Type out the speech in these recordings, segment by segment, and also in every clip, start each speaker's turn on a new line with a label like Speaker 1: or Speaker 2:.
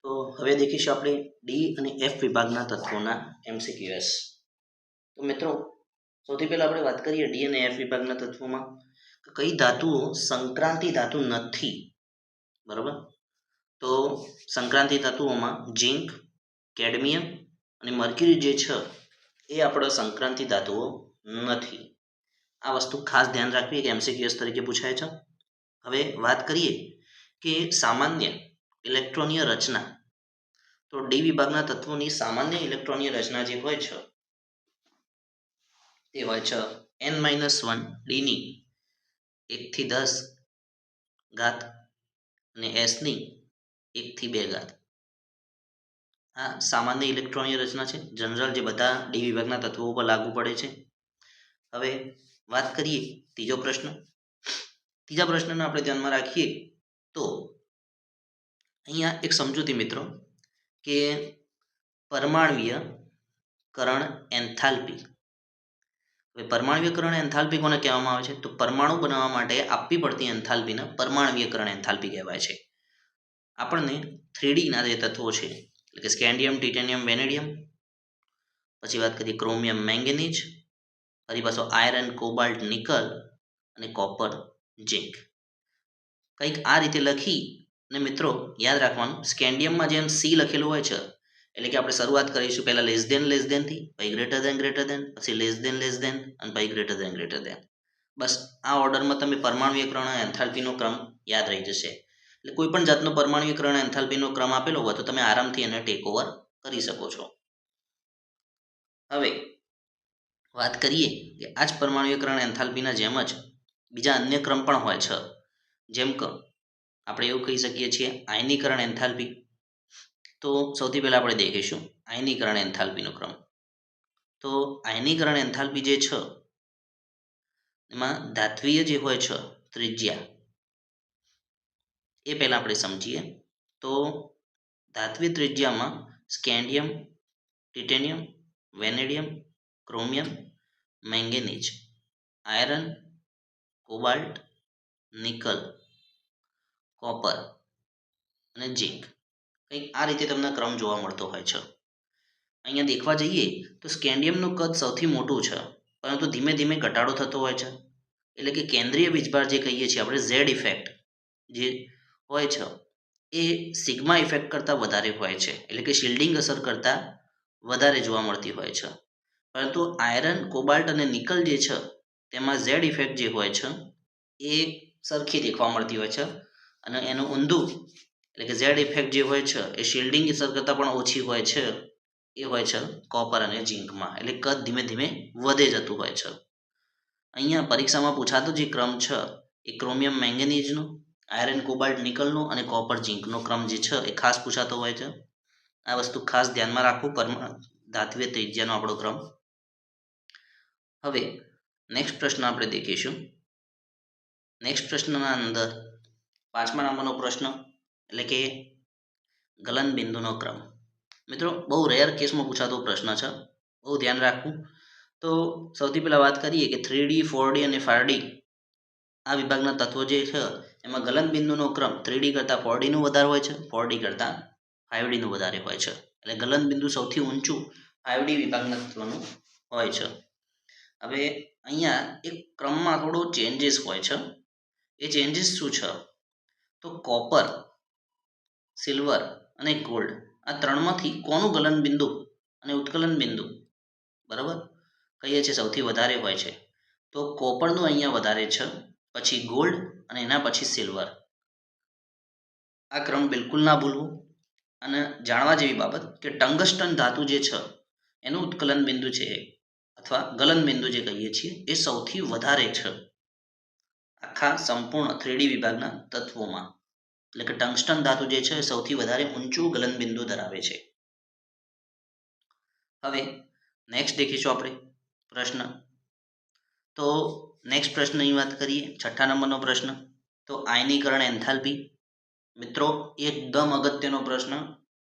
Speaker 1: તો હવે દેખીશું આપણે ડી અને એફ વિભાગના તત્વોના MCQs. તો મિત્રો સૌથી પહેલા આપણે વાત કરીએ ડી અને એફ વિભાગના તત્વોમાં કે કઈ ધાતુઓ સંક્રાંતિ ધાતુ નથી. બરાબર, તો સંક્રાંતિ ધાતુઓમાં ઝિંક, કેડમિયમ અને મર્ક્યુરી જે છે એ આપણા સંક્રાંતિ ધાતુઓ નથી. આ વસ્તુ ખાસ ધ્યાન રાખવી કે MCQs તરીકે પૂછાય છે. હવે વાત કરીએ કે સામાન્ય ઇલેક્ટ્રોનીય રચના. તો ડી વિભાગના તત્વોની સામાન્ય ઇલેક્ટ્રોનીય રચના જે હોય છે તે હોય છે n-1 ડીની 1 થી 10 ઘાત અને એસની 1 થી 2 ઘાત. આ સામાન્ય ઇલેક્ટ્રોનીય રચના છે, જનરલ જે બધા ડી વિભાગના તત્વો પર લાગુ પડે છે. હવે વાત કરીએ ત્રીજો પ્રશ્ન. ત્રીજા પ્રશ્નને આપણે ધ્યાનમાં રાખીએ તો અહીંયા એક સમજૂતી મિત્રો કે પરમાણ્વીયકરણ એન્થાલ્પી. હવે પરમાણ્વીયકરણ એન્થાલ્પી કોને કહેવામાં આવે છે? તો પરમાણુ બનાવવા માટે આપવી પડતી એન્થાલ્પીને પરમાણ્વીયકરણ એન્થાલ્પી કહેવાય છે. આપણને 3D ના જે તત્વો છે એટલે કે સ્કેન્ડિયમ, ટિટેનિયમ, વેનેડિયમ, પછી વાત કરીએ ક્રોમિયમ, મેંગેનીઝ, ફરી પાછો આયરન, કોબાલ્ટ, નિકલ અને કોપર, ઝિંક. કંઈક આ રીતે લખી અને મિત્રો યાદ રાખવાનું, સ્કેન્ડિયમમાં જેમ સી લખેલું હોય છે એટલે કે આપણે શરૂઆત કરીશું પહેલા લેસ દેન થી, પછી ગ્રેટર દેન, પછી લેસ દેન અને પછી ગ્રેટર દેન. બસ આ ઓર્ડરમાં તમે પરમાણ્વીયકરણ એન્થાલ્પીનો ક્રમ યાદ રહી જશે. એટલે કોઈ પણ જાતનો પરમાણ્વીયકરણ એન્થાલ્પીનો ક્રમ આપેલો હોય તો તમે આરામથી એને ટેક ઓવર કરી શકો છો. હવે વાત કરીએ કે આ જ પરમાણ્વીયકરણ એન્થાલ્પીના જેમ જ બીજા અન્ય ક્રમ પણ હોય છે. જેમ કે આપણે એવું કહી શકીએ છીએ આયનીકરણ એન્થાલ્પી. તો સૌથી પહેલા આપણે દેખીશું આયનીકરણ એન્થાલ્પીનો ક્રમ. તો આયનીકરણ એન્થાલ્પી જે છે એમાં ધાત્વીય જે હોય છે ત્રિજ્યા એ પહેલા આપણે સમજીએ. તો ધાત્વીય ત્રિજ્યામાં scandium, titanium, vanadium, chromium, manganese, iron, cobalt, nickel, copper અને ઝિંક, કંઈક આ રીતે તમને ક્રમ જોવા મળતો હોય છે. અહીંયા દેખવા જઈએ તો સ્કેન્ડિયમનું કદ સૌથી મોટું છે, પરંતુ ધીમે ધીમે ઘટાડો થતો હોય છે. એટલે કે કેન્દ્રીય વીજભાર જે કહીએ છીએ આપણે, ઝેડ ઇફેક્ટ જે હોય છે એ સિગ્મા ઇફેક્ટ કરતાં વધારે હોય છે, એટલે કે શિલ્ડિંગ અસર કરતાં વધારે જોવા મળતી હોય છે. પરંતુ આયરન, કોબાલ્ટ અને નિકલ જે છે તેમાં ઝેડ ઇફેક્ટ જે હોય છે એ સરખી દેખવા મળતી હોય છે અને એનું ઊંધું એટલે કે ઝેડ ઇફેક્ટ જે હોય છે એ શિલ્ડિંગ અસર કરતાં પણ ઓછી હોય છે. એ હોય છે કોપર અને ઝિંકમાં, એટલે કદ ધીમે ધીમે વધે જતું હોય છે. અહીંયા પરીક્ષામાં પૂછાતો જે ક્રમ છે એ ક્રોમિયમ મેંગેનીઝનો, આયરન, કોબાલ્ટ, નિકલનો અને કોપર ઝિંકનો ક્રમ જે છે એ ખાસ પૂછાતો હોય છે. આ વસ્તુ ખાસ ધ્યાનમાં રાખવું, ધાત્વીય ત્રિજ્યાનો આપણો ક્રમ. હવે નેક્સ્ટ પ્રશ્ન આપણે દેખીશું. નેક્સ્ટ પ્રશ્નના અંદર 5મા નંબરનો પ્રશ્ન એટલે કે ગલનબિંદુનો ક્રમ. મિત્રો બહુ રેર કેસમાં પૂછાતો પ્રશ્ન છે, બહુ ધ્યાન રાખવું. તો સૌથી પહેલાં વાત કરીએ કે 3D, 4D અને 5D આ વિભાગના તત્વો જે છે એમાં ગલનબિંદુનો ક્રમ 3D કરતાં 4Dનું વધારે હોય છે, 4D કરતાં 5Dનું વધારે હોય છે. એટલે ગલનબિંદુ સૌથી ઊંચું 5D વિભાગના તત્વનું હોય છે. હવે અહીંયા એક ક્રમમાં થોડો ચેન્જીસ હોય છે. એ ચેન્જીસ શું છે? તો કોપર, સિલ્વર અને ગોલ્ડ આ ત્રણમાંથી કોનું ગલનબિંદુ અને ઉત્કલન બિંદુ બરાબર કહીએ છીએ સૌથી વધારે હોય છે? તો કોપરનું અહીંયા વધારે છે, પછી ગોલ્ડ અને એના પછી સિલ્વર. આ ક્રમ બિલકુલ ના ભૂલવું. અને જાણવા જેવી બાબત કે ટંગસ્ટન ધાતુ જે છે એનું ઉત્કલન બિંદુ છે અથવા ગલન બિંદુ જે કહીએ છીએ એ સૌથી વધારે છે આખા સંપૂર્ણ 3D વિભાગના તત્વોમાં. એટલે કે ટંગસ્ટન ધાતુ જે છે એ સૌથી વધારે ઊંચું ગલન બિંદુ ધરાવે છે. હવે નેક્સ્ટ દેખીશું આપણે પ્રશ્ન. તો નેક્સ્ટ પ્રશ્નની વાત કરીએ, 6ઠ્ઠા નંબરનો પ્રશ્ન. તો આયનીકરણ એન્થાલ્પી. મિત્રો એકદમ અગત્યનો પ્રશ્ન,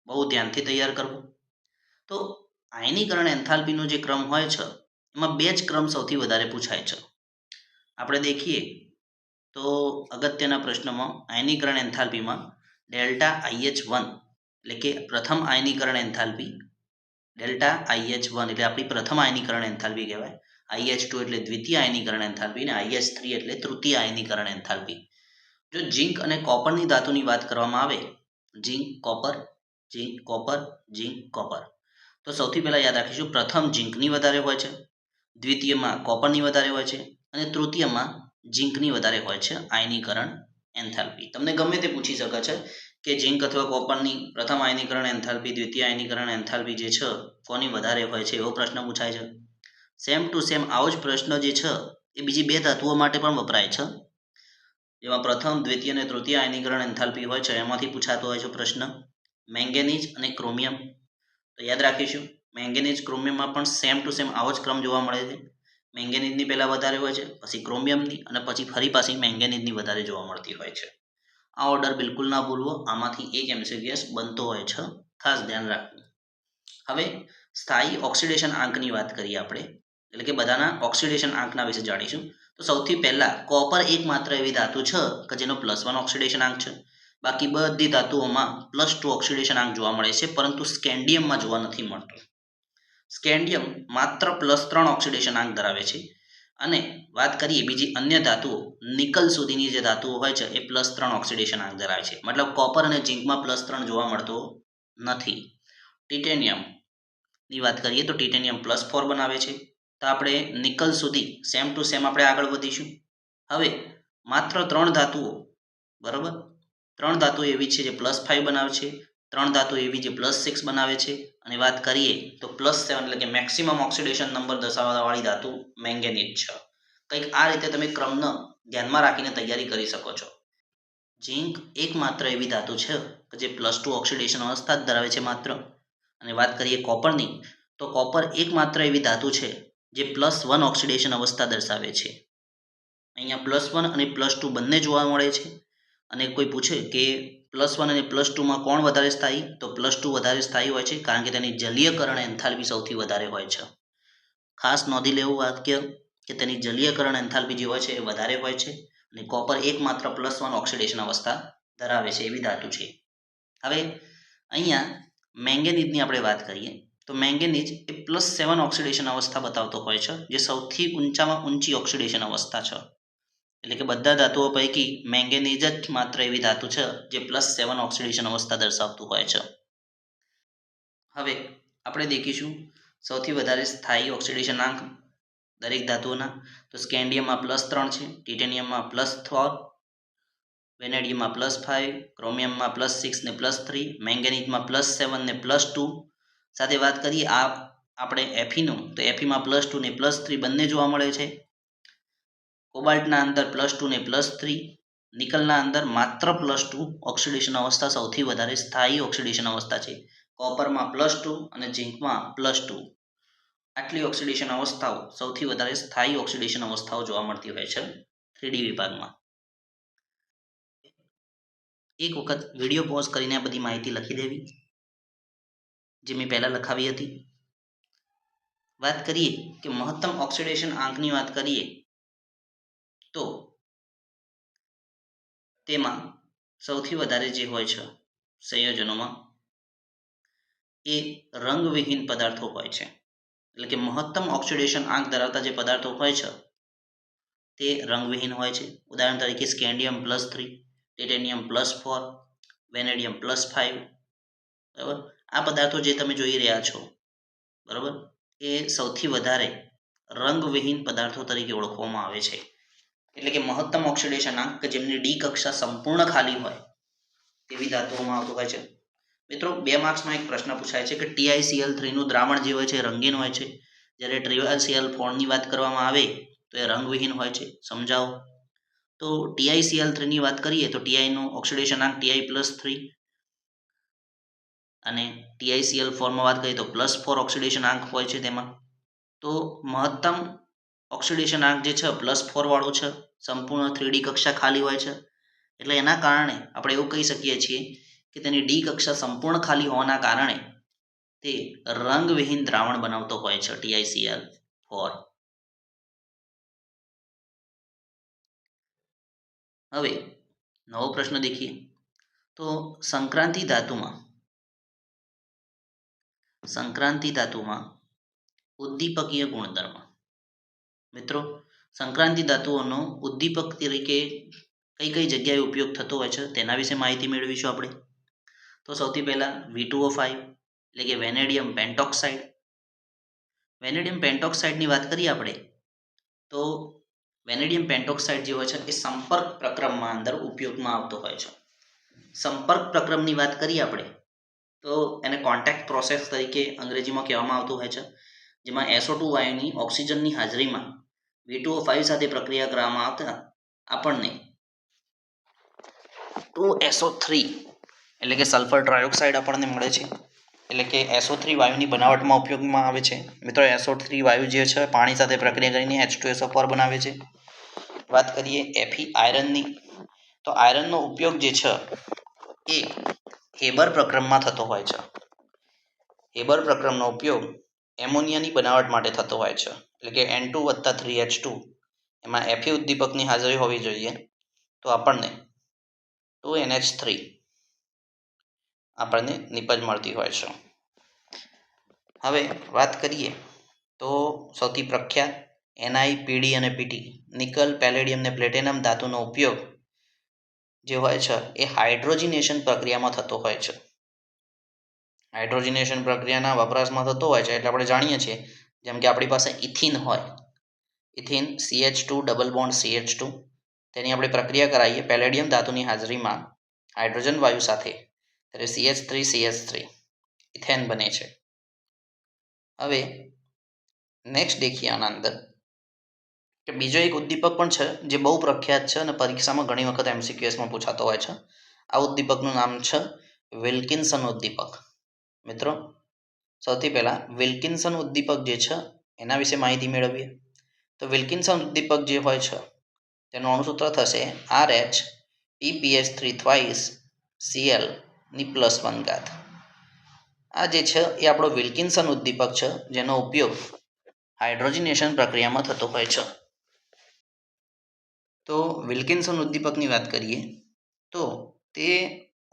Speaker 1: બહુ ધ્યાનથી તૈયાર કરવો. તો આયનીકરણ એન્થાલ્પીનો જે ક્રમ હોય છે એમાં 2 જ ક્રમ સૌથી વધારે પૂછાય છે. આપણે દેખીએ તો અગત્યના પ્રશ્નમાં આયનીકરણ એન્થાલ્પીમાં ΔIH1 એટલે કે પ્રથમ આયનીકરણ એન્થાલ્પી ડેલ્ટા IH1 એટલે આપણી પ્રથમ આયનીકરણ એન્થાલ્પી કહેવાય, IH2 એટલે દ્વિતીય આયનીકરણ એન્થાલ્પી અને IH3 એટલે તૃતીય આયનીકરણ એન્થાલ્પી. જો ઝીંક અને કોપરની ધાતુની વાત કરવામાં આવે, ઝીંક કોપર, ઝીંક કોપર, ઝીંક કોપર, તો સૌથી પહેલાં યાદ રાખીશું પ્રથમ ઝીંકની વધારે હોય છે, દ્વિતીયમાં કોપરની વધારે હોય છે અને તૃતીયમાં ઝીંકની વધારે હોય છે આયનીકરણ એન્થાલ્પી. તમને ગમે તે પૂછી શકે છે કે ઝીંક અથવા કોપરની પ્રથમ આયનીકરણ એન્થાલ્પી, દ્વિતીય આયનીકરણ એન્થાલ્પી જે છે કોની વધારે હોય છે એવો પ્રશ્ન પૂછાય છે. સેમ ટુ સેમ આવો જ પ્રશ્ન જે છે એ બીજી બે ધાતુઓ માટે પણ વપરાય છે, જેમાં પ્રથમ, દ્વિતીય અને તૃતીય આયનીકરણ એન્થાલ્પી હોય છે એમાંથી પૂછાતો હોય છે પ્રશ્ન. મેંગેનીઝ અને ક્રોમિયમ, તો યાદ રાખીશું મેંગેનીઝ ક્રોમિયમમાં પણ સેમ ટુ સેમ આવો જ ક્રમ જોવા મળે છે. મેંગેનીઝની પહેલાં વધારે હોય છે, પછી ક્રોમિયમની અને પછી ફરી પાછી મેંગેનીઝની વધારે જોવા મળતી હોય છે. આ ઓર્ડર બિલકુલ ના ભૂલવો, આમાંથી એક MCQS બનતો હોય છે, ખાસ ધ્યાન રાખવું. હવે સ્થાયી ઓક્સિડેશન આંકની વાત કરીએ આપણે, એટલે કે બધાના ઓક્સિડેશન આંકના વિશે જાણીશું. તો સૌથી પહેલાં કોપર એકમાત્ર એવી ધાતુ છે કે જેનો +1 ઓક્સિડેશન આંક છે. બાકી બધી ધાતુઓમાં +2 ઓક્સિડેશન આંક જોવા મળે છે, પરંતુ સ્કેન્ડિયમમાં જોવા નથી મળતું. સ્કેન્ડિયમ માત્ર +3 ઓક્સિડેશન આંક ધરાવે છે. અને વાત કરીએ બીજી અન્ય ધાતુઓ, નિકલ સુધીની જે ધાતુઓ હોય છે એ +3 ઓક્સિડેશન આંક ધરાવે છે. મતલબ કોપર અને ઝીંકમાં +3 જોવા મળતો નથી. ટિટેનિયમની વાત કરીએ તો ટિટેનિયમ +4 બનાવે છે. તો આપણે નિકલ સુધી સેમ ટુ સેમ આપણે આગળ વધીશું. હવે માત્ર 3 ધાતુઓ, બરાબર, 3 ધાતુઓ એવી છે જે +5 બનાવે છે, 3 ધાતુઓ એવી જે +6 બનાવે છે, અને વાત કરીએ તો +7 એટલે કે મેક્સિમમ ઓક્સિડેશન નંબર દર્શાવવાવાળી ધાતુ મેંગેનીઝ છે. કંઈક આ રીતે તમે ક્રમને ધ્યાનમાં રાખીને તૈયારી કરી શકો છો. ઝીંક એકમાત્ર એવી ધાતુ છે કે જે +2 ઓક્સિડેશન અવસ્થા જ ધરાવે છે માત્ર. અને વાત કરીએ કોપરની, તો કોપર એકમાત્ર એવી ધાતુ છે જે +1 ઓક્સિડેશન અવસ્થા દર્શાવે છે. અહીંયા +1 અને +2 બંને જોવા મળે છે. અને કોઈ પૂછે કે +1 અને +2માં કોણ વધારે સ્થાયી, તો +2 વધારે સ્થાયી હોય છે, કારણ કે તેની જલીયકરણ એન્થાલ્પી સૌથી વધારે હોય છે. ખાસ નોંધી લેવું વાક્ય કે તેની જલીયકરણ એન્થાલ્પી જે હોય છે એ વધારે હોય છે. અને કોપર એકમાત્ર +1 ઓક્સિડેશન અવસ્થા ધરાવે છે એવી ધાતુ છે. હવે અહીંયા મેંગેનીઝની આપણે વાત કરીએ તો મેંગેનીઝ એ +7 ઓક્સિડેશન અવસ્થા બતાવતો હોય છે, જે સૌથી ઊંચામાં ઊંચી ઓક્સિડેશન અવસ્થા છે. એટલે કે બધા ધાતુઓ પૈકી મેંગેનીઝ જ માત્ર એવી ધાતુ છે જે +7 ઓક્સિડેશન અવસ્થા દર્શાવતું હોય છે. હવે આપણે દેખીશું સૌથી વધારે સ્થાયી ઓક્સિડેશન આંક દરેક ધાતુઓના. તો સ્કેન્ડિયમમાં +3 છે, ટિટેનિયમમાં +4, વેનેડિયમમાં +5, ક્રોમિયમમાં +6 ને +3, મેંગેનીઝમાં +7 ને +2. સાથે વાત કરીએ આપણે એફીનું, તો એફીમાં +2 ને +3 બંને જોવા મળે છે. કોબાલ્ટના અંદર +2 ને +3, નિકલના અંદર માત્ર +2 ઓક્સિડેશન અવસ્થા સૌથી વધારે સ્થાયી ઓક્સિડેશન અવસ્થા છે. કોપરમાં +2 અને ઝીંકમાં +2. આટલી ઓક્સિડેશન અવસ્થાઓ સૌથી વધારે સ્થાયી ઓક્સિડેશન અવસ્થાઓ જોવા મળતી હોય છે 3D વિભાગમાં. એક વખત વિડીયો પોઝ કરીને આ બધી માહિતી લખી દેવી, જે મેં પહેલાં લખાવી હતી. વાત કરીએ કે મહત્તમ ઓક્સિડેશન આંકની વાત કરીએ તો તેમાં સૌથી વધારે જે હોય છે સંયોજનોમાં એ રંગવિહીન પદાર્થો હોય છે. એટલે કે મહત્તમ ઓક્સિડેશન આંક ધરાવતા જે પદાર્થો હોય છે તે રંગવિહીન હોય છે. ઉદાહરણ તરીકે સ્કેન્ડિયમ +3, ટિટેનિયમ +4, વેનેડિયમ +5. બરાબર, આ પદાર્થો જે તમે જોઈ રહ્યા છો, બરાબર, એ સૌથી વધારે રંગવિહીન પદાર્થો તરીકે ઓળખવામાં આવે છે. એટલે કે મહત્તમ ઓક્સિડેશન આંક કે જેમની ડી કક્ષા સંપૂર્ણ ખાલી હોય તેવી ધાતુઓમાં આવતું હોય છે. મિત્રો 2 માર્ક્સમાં એક પ્રશ્ન પૂછાય છે કે TiCl3નું દ્રાવણ જે હોય છે રંગીન હોય છે, જ્યારે TiCl4ની વાત કરવામાં આવે તો એ રંગવિહીન હોય છે. સમજાવો. તો TiCl3ની વાત કરીએ તો ટીઆઈનું ઓક્સિડેશન આંક Ti+3 અને TiCl4માં વાત કરીએ તો +4 ઓક્સિડેશન આંક હોય છે તેમાં. તો મહત્તમ ઓક્સિડેશન આંક જે છે +4 વાળું છે, સંપૂર્ણ 3D કક્ષા ખાલી હોય છે. એટલે એના કારણે આપણે એવું કહી શકીએ છીએ કે તેની ડી કક્ષા સંપૂર્ણ ખાલી હોવાના કારણે તે રંગવિહીન દ્રાવણ બનાવતો હોય છે TiCl4. હવે નવો પ્રશ્ન દેખીએ તો સંક્રાંતિ ધાતુમાં સંક્રાંતિ ધાતુમાં ઉદ્દીપકીય ગુણધર્મ. મિત્રો, સંક્રાંતિ ધાતુઓનો ઉદ્દીપક તરીકે કઈ કઈ જગ્યાએ ઉપયોગ થતો હોય છે તેના વિશે માહિતી મેળવીશું આપણે. તો સૌથી પહેલાં V2O5 એટલે કે વેનેડિયમ પેન્ટોક્સાઇડ. વેનેડિયમ પેન્ટોક્સાઇડની વાત કરીએ આપણે તો વેનેડિયમ પેન્ટોક્સાઇડ જે હોય છે એ સંપર્ક પ્રક્રમમાં અંદર ઉપયોગમાં આવતો હોય છે. સંપર્ક પ્રક્રમની વાત કરીએ આપણે તો એને કોન્ટેક્ટ પ્રોસેસ તરીકે અંગ્રેજીમાં કહેવામાં આવતું હોય છે, જેમાં SO2 વાયુની ઓક્સિજનની હાજરીમાં V2O5 સાથે પ્રક્રિયા કરવામાં આવતા આપણને 2SO3 એટલે કે સલ્ફર ટ્રાયોક્સાઇડ આપણને મળે છે. એટલે કે SO3 વાયુની બનાવટમાં ઉપયોગમાં આવે છે. મિત્રો, SO3 વાયુ જે છે પાણી સાથે પ્રક્રિયા કરીને H2SO4 બનાવે છે. વાત કરીએ Fe આયરનની, તો આયરનનો ઉપયોગ જે છે એ હેબર પ્રક્રમમાં થતો હોય છે. હેબર પ્રક્રમનો ઉપયોગ એમોનિયાની બનાવટ માટે થતો હોય છે. એટલે કે N2 + 3H2 એમાં Fe ઉદ્દીપકની હાજરી હોવી જોઈએ તો આપણને 2NH3 આપણને નિપજ મળતી હોય છે. હવે વાત કરીએ તો સૌથી પ્રખ્યાત Ni, Pd અને Pt નિકલ, પેલેડિયમ અને પ્લેટિનમ ધાતુનો ઉપયોગ જે હોય છે એ હાઇડ્રોજિનેશન પ્રક્રિયામાં થતો હોય છે. હાઇડ્રોજિનેશન પ્રક્રિયાના વપરાશમાં થતો હોય છે એટલે આપણે જાણીએ છીએ, જેમ કે આપણી પાસે ઇથિન હોય, ethene CH2 double bond CH2, તેની આપણે પ્રક્રિયા કરાવીએ પેલેડિયમ ધાતુની હાજરીમાં હાઇડ્રોજન વાયુ સાથે, ત્યારે CH3 ઇથેન બને છે. હવે નેક્સ્ટ દેખીએ આના અંદર કે બીજો એક ઉદ્દીપક પણ છે જે બહુ પ્રખ્યાત છે અને પરીક્ષામાં ઘણી વખત MCQSમાં પૂછાતો હોય છે. આ ઉદ્દીપકનું નામ છે વિલ્કિન્સન ઉદ્દીપક. મિત્રો, સૌથી પહેલાં વિલ્કિન્સન ઉદ્દીપક જે છે એના વિશે માહિતી મેળવીએ. તો વિલ્કિન્સન ઉદ્દીપક જે હોય છે તેનું અણુસૂત્ર થશે RH PPH3 twice Cl ની +1 ઘાત. આ જે છે એ આપણો વિલ્કિન્સન ઉદ્દીપક છે, જેનો ઉપયોગ હાઇડ્રોજિનેશન પ્રક્રિયામાં થતો હોય છે. તો વિલ્કિન્સન ઉદ્દીપકની વાત કરીએ તો તે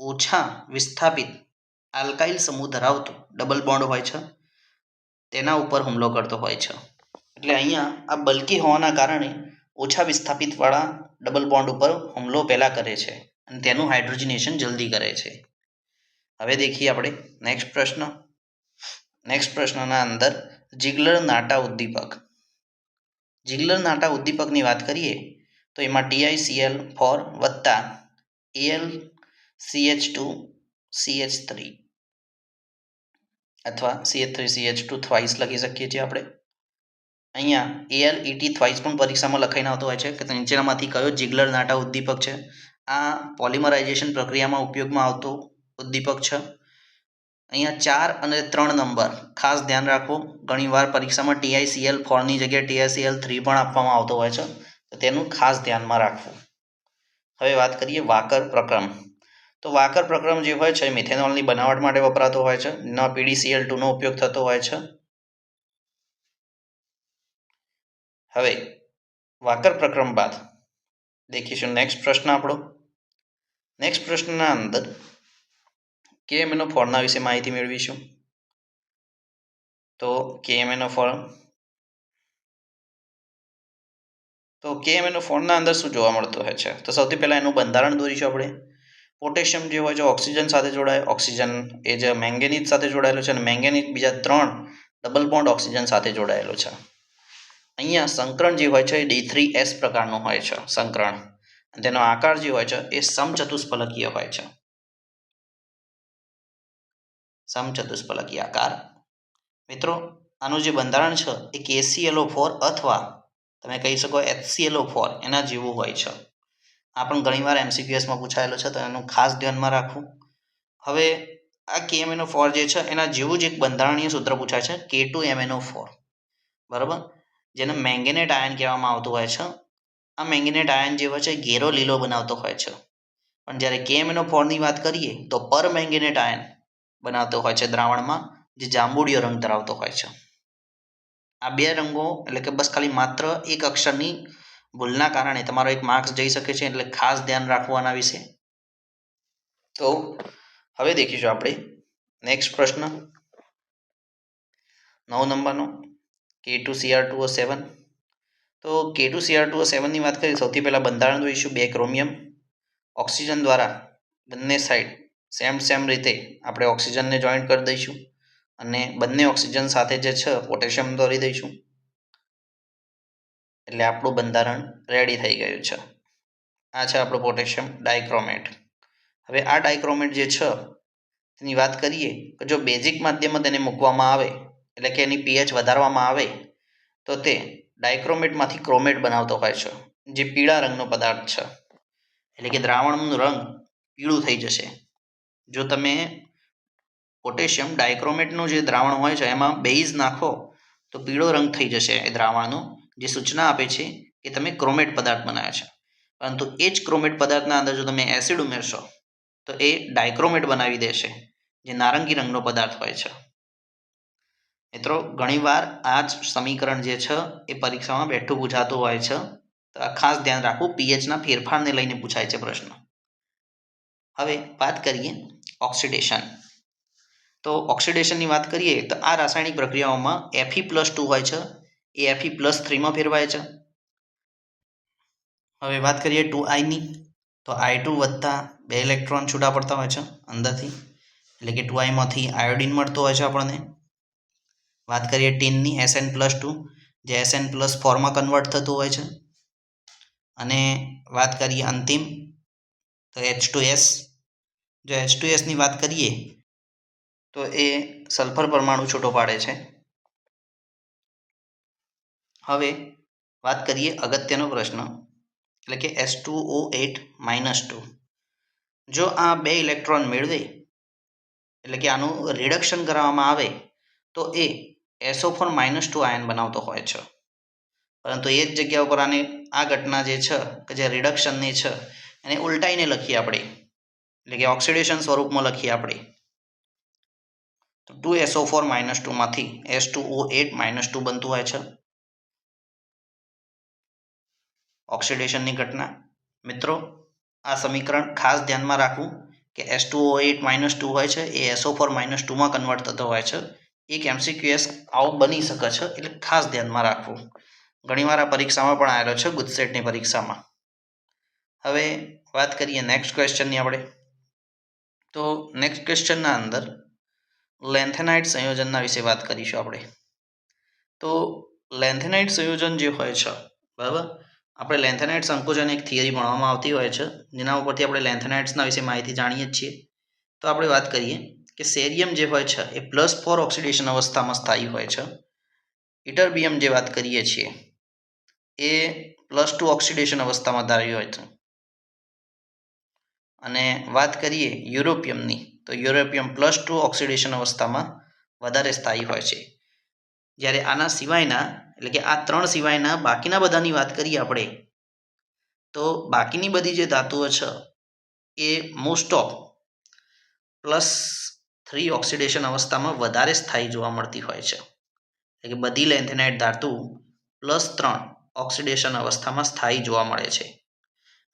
Speaker 1: ઓછા વિસ્થાપિત આલ્કાઇલ સમૂહ ધરાવતું ડબલ બોન્ડ હોય છે, તેના ઉપર હુમલો કરતો હોય છે. એટલે અહીંયા આ બલ્કી હોવાના કારણે ઓછા વિસ્થાપિતવાળા ડબલ બોન્ડ ઉપર હુમલો પહેલાં કરે છે અને તેનું હાઇડ્રોજિનેશન જલ્દી કરે છે. હવે દેખીએ આપણે નેક્સ્ટ પ્રશ્ન. નેક્સ્ટ પ્રશ્નના અંદર જિગ્લર-નાટા ઉદ્દીપક. જિગ્લર-નાટા ઉદ્દીપકની વાત કરીએ તો એમાં TiCl4 વત્તા AlCH2CH3 અથવા CH3CH2 થ્વાઇસ લખી શકીએ છીએ આપણે. અહીંયા ALET થ્વાઇસ પણ પરીક્ષામાં લખાઈને આવતો હોય છે કે નીચેનામાંથી કયો જિગ્લર-નાટા ઉદ્દીપક છે. આ પોલિમરાઇઝેશન પ્રક્રિયામાં ઉપયોગમાં આવતો ઉદ્દીપક છે. અહીંયા 4 અને 3 નંબર ખાસ ધ્યાન રાખવું. ઘણીવાર પરીક્ષામાં TiCl4ની જગ્યાએ TiCl3 પણ આપવામાં આવતો હોય છે, તો તેનું ખાસ ધ્યાનમાં રાખવું. હવે વાત કરીએ વાકર પ્રક્રમ. તો વાકર પ્રક્રમ જે હોય છે મિથેનોલની બનાવટ માટે વપરાતો હોય છે, જેમાં PDCl2નો ઉપયોગ થતો હોય છે. હવે વાકર પ્રક્રમ બાદ દેખીશું નેક્સ્ટ પ્રશ્ન આપણો. નેક્સ્ટ પ્રશ્નના અંદર KMnO4 વિશે માહિતી મેળવીશું. તો KMnO4 ના અંદર શું જોવા મળતું હોય છે? તો સૌથી પહેલાં એનું બંધારણ દોરીશું આપણે. પોટેશિયમ જે હોય છે ઓક્સિજન સાથે જોડાય, ઓક્સિજન એ જે મેંગેનીઝ સાથે જોડાયેલો છે અને મેંગેનીઝ બીજા 3 ડબલ બોન્ડ ઓક્સિજન સાથે જોડાયેલો છે. અહીંયા સંકરણ જે હોય છે એ D3S પ્રકારનું હોય છે સંકરણ. તેનો આકાર જે હોય છે એ સમચતુષ્ફલકીય હોય છે. સમચતુષ્ફલકીય આકાર. મિત્રો, આનું જે બંધારણ છે એ KClO4 અથવા તમે કહી શકો HClO4 એના જેવું હોય છે. આ પણ ઘણીવાર MCQSમાં પૂછાયેલો છે, તો એનું ખાસ ધ્યાનમાં રાખવું. હવે આ KMnO4 જે છે એના જેવું જ એક બંધારણીય સૂત્ર પૂછાય છે K2MnO4, બરાબર, જેને મેંગેનેટ આયન કહેવામાં આવતું હોય છે. આ મેંગેનેટ આયન જે હોય છે ઘેરો લીલો બનાવતો હોય છે, પણ જ્યારે KMnO4ની વાત કરીએ તો પર મેંગેનેટ આયન બનાવતો હોય છે દ્રાવણમાં, જે જાંબુડિયો રંગ ધરાવતો હોય છે. આ બે રંગો એટલે કે બસ ખાલી માત્ર એક અક્ષરની ભૂલના કારણે તમારો એક માર્ક્સ જઈ શકે છે, એટલે ખાસ ધ્યાન રાખવું આના વિશે. તો હવે દેખીશું આપણે નેક્સ્ટ પ્રશ્ન. 9 નંબરનો K2Cr2O7. તો K2Cr2O7ની વાત કરીએ સૌથી પહેલાં બંધારણ જોઈશું. 2 ક્રોમિયમ ઓક્સિજન દ્વારા બંને સાઈડ સેમ રીતે આપણે ઓક્સિજનને જોઈન્ટ કરી દઈશું અને બંને ઓક્સિજન સાથે જે છે પોટેશિયમ દોરી દઈશું એટલે આપણું બંધારણ રેડી થઈ ગયું છે. આ છે આપણું પોટેશિયમ ડાયક્રોમેટ. હવે આ ડાયક્રોમેટ જે છે તેની વાત કરીએ કે જો બેઝિક માધ્યમમાં તેને મૂકવામાં આવે એટલે કે એની pH વધારવામાં આવે તો તે ડાયક્રોમેટમાંથી ક્રોમેટ બનાવતો હોય છે, જે પીળા રંગનો પદાર્થ છે. એટલે કે દ્રાવણનું રંગ પીળું થઈ જશે. જો તમે પોટેશિયમ ડાયક્રોમેટનું જે દ્રાવણ હોય છે એમાં બેઝ નાખો તો પીળો રંગ થઈ જશે એ દ્રાવણનો, જે સૂચના આપે છે કે તમે ક્રોમેટ પદાર્થ બનાવ્યો છે. પરંતુ એ જ ક્રોમેટ પદાર્થના અંદર જો તમે એસિડ ઉમેરશો તો એ ડાયક્રોમેટ બનાવી દેશે, જે નારંગી રંગનો પદાર્થ હોય છે. મિત્રો ઘણીવાર આ જ સમીકરણ જે છે એ પરીક્ષામાં બેઠું પૂછાતું હોય છે, તો આ ખાસ ધ્યાન રાખવું. પીએચના ફેરફારને લઈને પૂછાય છે પ્રશ્ન. હવે વાત કરીએ ઓક્સિડેશન. તો ઓક્સિડેશનની વાત કરીએ તો આ રાસાયણિક પ્રક્રિયાઓમાં Fe+2 હોય છે એ Fe+3માં ફેરવાય છે. હવે વાત કરીએ 2I ની, તો I2 વત્તા 2 ઇલેક્ટ્રોન છૂટા પડતા હોય છે અંદરથી, એટલે કે 2I માંથી આયોડિન મળતો હોય છે આપણને. વાત કરીએ ટીનની, Sn+2, જે Sn+4માં કન્વર્ટ થતું હોય છે. અને વાત કરીએ અંતિમ તો H2S. જો H2Sની વાત કરીએ તો એ સલ્ફર પરમાણુ છૂટો પાડે છે. હવે વાત કરીએ અગત્યનો પ્રશ્ન, એટલે કે S2O8-2. જો આ 2 ઇલેક્ટ્રોન મેળવે એટલે કે આનું રિડક્શન કરવામાં આવે તો એ SO4-2 આયન બનાવતો હોય છે. પરંતુ એ જ જગ્યા ઉપર આ ઘટના જે છે કે જે રિડક્શનની છે એને ઉલટાઈને લખીએ આપણે, એટલે કે ઓક્સિડેશન સ્વરૂપમાં લખીએ આપણે, તો 2SO4-2માંથી S2O8-2 બનતું હોય છે ઓક્સિડેશનની ઘટના. મિત્રો આ સમીકરણ ખાસ ધ્યાનમાં રાખવું કે S2O8-2 હોય છે એ SO4-2માં કન્વર્ટ થતો હોય છે. એક MCQS આવો બની શકે છે, એટલે ખાસ ધ્યાનમાં રાખવું. ઘણીવાર આ પરીક્ષામાં પણ આવેલો છે, ગુજસેટની પરીક્ષામાં. હવે વાત કરીએ નેક્સ્ટ ક્વેશ્ચનની આપણે. તો નેક્સ્ટ ક્વેશ્ચનના અંદર લેન્થેનાઇટ સંયોજનના વિશે વાત કરીશું આપણે. તો લેન્થેનાઇટ સંયોજન જે હોય છે, બરાબર, આપણે લેન્થેનાઇટ સંકોચન એક થિયરી ભણવામાં આવતી હોય છે, જેના ઉપરથી આપણે લેન્થેનાઇટ્સના વિશે માહિતી જાણીએ છીએ. તો આપણે વાત કરીએ કે સેરિયમ જે હોય છે એ +4 ઓક્સિડેશન અવસ્થામાં સ્થાયી હોય છે. ઇટરબિયમ જે વાત કરીએ છીએ એ +2 ઓક્સિડેશન અવસ્થામાં ધારી હોય છે. અને વાત કરીએ યુરોપિયમની, તો યુરોપિયમ +2 ઓક્સિડેશન અવસ્થામાં વધારે સ્થાયી હોય છે. જ્યારે આના સિવાયના, એટલે કે આ 3 સિવાયના બાકીના બધાની વાત કરીએ આપણે, તો બાકીની બધી જે ધાતુઓ છે એ મોસ્ટ ઓફ +3 ઓક્સિડેશન અવસ્થામાં વધારે સ્થાયી જોવા મળતી હોય છે. એટલે કે બધી લેન્થેનાઇટ ધાતુ +3 ઓક્સિડેશન અવસ્થામાં સ્થાયી જોવા મળે છે.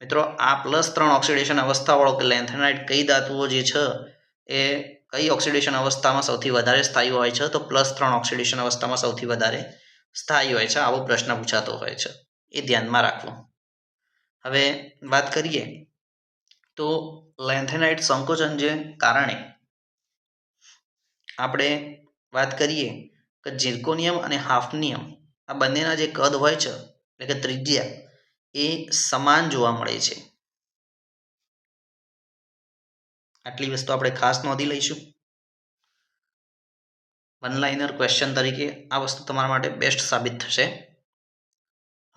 Speaker 1: મિત્રો આ +3 ઓક્સિડેશન અવસ્થાવાળો કે લેન્થેનાઇટ કઈ ધાતુઓ જે છે એ કઈ ઓક્સિડેશન અવસ્થામાં સૌથી વધારે સ્થાયી હોય છે, તો +3 ઓક્સિડેશન અવસ્થામાં સૌથી વધારે સ્થાયી હોય છે. આવો પ્રશ્ન પૂછાતો હોય છે, એ ધ્યાનમાં રાખવું. હવે વાત કરીએ તો લેન્થેનાઇટ સંકોચન જે કારણે આપણે વાત કરીએ કે ઝિર્કોનિયમ અને હાફનિયમ આ બંનેના જે કદ હોય છે, એટલે કે ત્રિજ્યા, એ સમાન જોવા મળે છે. આટલી વસ્તુ આપણે ખાસ નોંધી લઈશું. વન લાઇનર ક્વેશ્ચન તરીકે આ વસ્તુ તમારા માટે બેસ્ટ સાબિત થશે.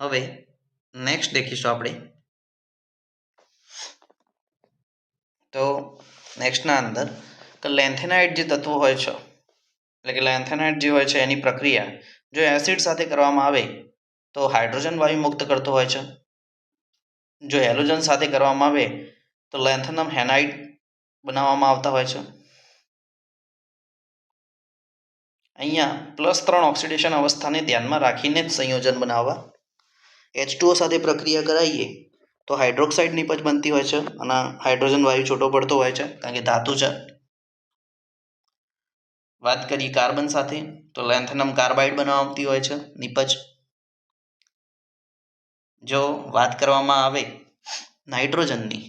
Speaker 1: હવે નેક્સ્ટ દેખીશું આપણે. તો નેક્સ્ટના અંદર કે લેન્થેનાઇટ જે તત્વો હોય છે, એટલે કે લેન્થેનાઇટ જે હોય છે એની પ્રક્રિયા જો એસિડ સાથે કરવામાં આવે તો હાઇડ્રોજન વાયુ મુક્ત કરતો હોય છે. જો હેલોજન સાથે કરવામાં આવે તો લેન્થેનમ હેનાઇડ બનાવવામાં આવતા હોય છે. અહીંયા +3 ઓક્સિડેશન અવસ્થાને ધ્યાનમાં રાખીને જ સંયોજન બનાવવા. H2O સાથે પ્રક્રિયા કરાવીએ તો હાઇડ્રોક્સાઇડ નિપજ બનતી હોય છે અને હાઇડ્રોજન વાયુ છૂટો પડતો હોય છે, કારણ કે ધાતુ છે. વાત કરીએ કાર્બન સાથે તો લેન્થેનમ કાર્બાઇડ બનાવતી હોય છે નિપજ. જો વાત કરવામાં આવે નાઇટ્રોજનની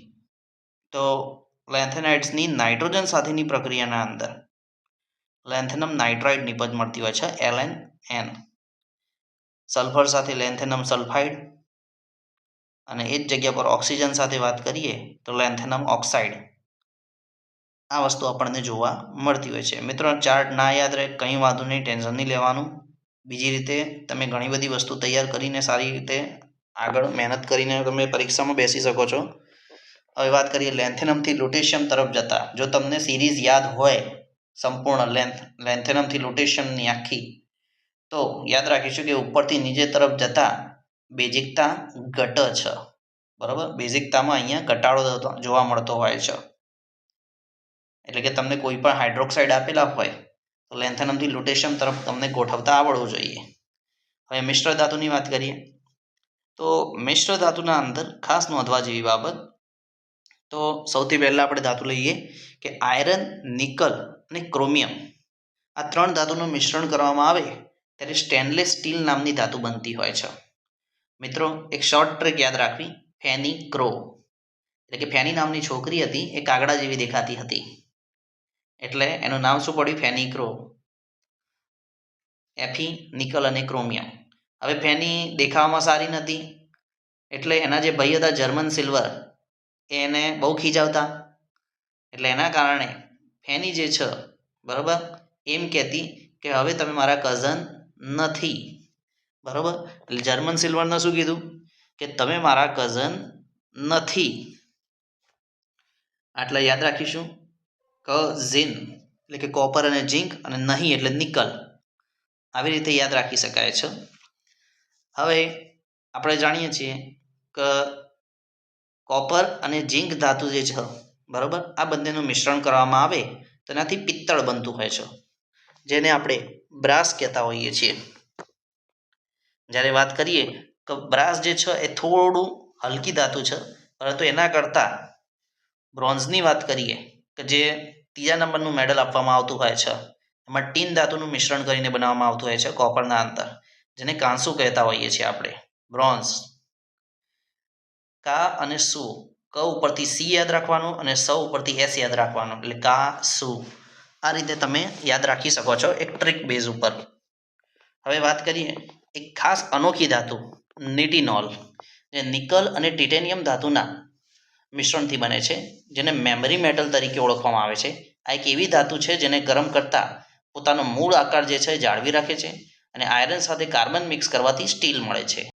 Speaker 1: તો લેન્થેનાઇડ્સની નાઇટ્રોજન સાથેની પ્રક્રિયાના અંદર લેન્થેનમ નાઇટ્રાઇડ નિપજ મળતી હોય છે LNN. સલ્ફર સાથે લેન્થેનમ સલ્ફાઇડ અને એ જ જગ્યા પર ઓક્સિજન સાથે વાત કરીએ તો લેન્થેનમ ઓક્સાઇડ. આ વસ્તુ આપણને જોવા મળતી હોય છે. મિત્રો ચાર્ટ ના યાદ રહે કંઈ વાંધો નહીં, ટેન્શન નહીં લેવાનું. બીજી રીતે તમે ઘણી બધી વસ્તુ તૈયાર કરીને સારી રીતે આગળ મહેનત કરીને તમે પરીક્ષામાં બેસી શકો છો. હવે વાત કરીએ લેન્થેનમથી લ્યુટેશિયમ તરફ જતા. જો તમને સિરીઝ યાદ હોય સંપૂર્ણ લેન્થેનમથી લ્યુટેશિયમની આખી, તો યાદ રાખીશું કે ઉપરથી નીચે તરફ જતા બેઝિકતા ઘટે છે. બરાબર, બેઝિકતામાં અહીંયા ઘટાડો જોવા મળતો હોય છે. એટલે કે તમને કોઈ પણ હાઇડ્રોક્સાઇડ આપેલા હોય તો લેન્થેનમથી લ્યુટેશિયમ તરફ તમને ગોઠવતા આવડવું જોઈએ. હવે મિશ્ર ધાતુની વાત કરીએ તો મિશ્ર ધાતુના અંદર ખાસ નોંધવા જેવી બાબત, તો સૌથી પહેલાં આપણે ધાતુ લઈએ કે આયરન, નિકલ અને ક્રોમિયમ. આ 3 ધાતુનું મિશ્રણ કરવામાં આવે ત્યારે સ્ટેનલેસ સ્ટીલ નામની ધાતુ બનતી હોય છે. મિત્રો એક શોર્ટ ટ્રિક યાદ રાખવી, ફેની ક્રો. એટલે કે ફેની નામની છોકરી હતી, એ કાગડા જેવી દેખાતી હતી, એટલે એનું નામ શું પડ્યું? ફેની ક્રો. એફી, નિકલ અને ક્રોમિયમ. હવે ફેની દેખાવામાં સારી નથી, એટલે એના જે ભાઈ હતા જર્મન સિલ્વર, એને બહુ ખીજાવતા, એટલે એના કારણે ફેની જે છે બરાબર એમ કહેતી કે હવે તમે મારા કઝન નથી. બરાબર, એટલે જર્મન સિલ્વરને શું કીધું કે તમે મારા કઝન નથી. આટલા યાદ રાખીશું. કઝિન એટલે કે કોપર અને ઝિંક, અને નહીં એટલે નિકલ. આવી રીતે યાદ રાખી શકાય છે. હવે આપણે જાણીએ છીએ કે કોપર અને ઝિંક ધાતુ જે છે બરાબર, આ બંનેનું મિશ્રણ કરવામાં આવે તો એનાથી પિત્તળ બનતું હોય છે, જેને આપણે બ્રાસ કહેતા હોઈએ છીએ. જ્યારે વાત કરીએ તો બ્રાસ જે છે એ થોડું હલકી ધાતુ છે, પરંતુ એના કરતાં બ્રોન્ઝની વાત કરીએ કે જે 3જા નંબરનું મેડલ આપવામાં આવતું હોય છે, એમાં ટીન ધાતુનું મિશ્રણ કરીને બનાવવામાં આવતું હોય છે કોપરના અંદર, જેને કાંસુ કહેતા હોઈએ છીએ આપણે. બ્રોન્ઝ, કા અને સુ, ક ઉપરથી સી યાદ રાખવાનું અને સ ઉપરથી એસ યાદ રાખવાનું, એટલે કા સુ. આ રીતે તમે યાદ રાખી શકો છો એક ટ્રિક બેઝ ઉપર. હવે વાત કરીએ એક ખાસ અનોખી ધાતુ નિટિનોલ, જે નિકલ અને ટિટેનિયમ ધાતુના મિશ્રણથી બને છે, જેને મેમરી મેટલ તરીકે ઓળખવામાં આવે છે. આ એક એવી ધાતુ છે જેને ગરમ કરતાં પોતાનો મૂળ આકાર જે છે જાળવી રાખે છે, અને આયરન સાથે કાર્બન મિક્સ કરવાથી સ્ટીલ મળે છે.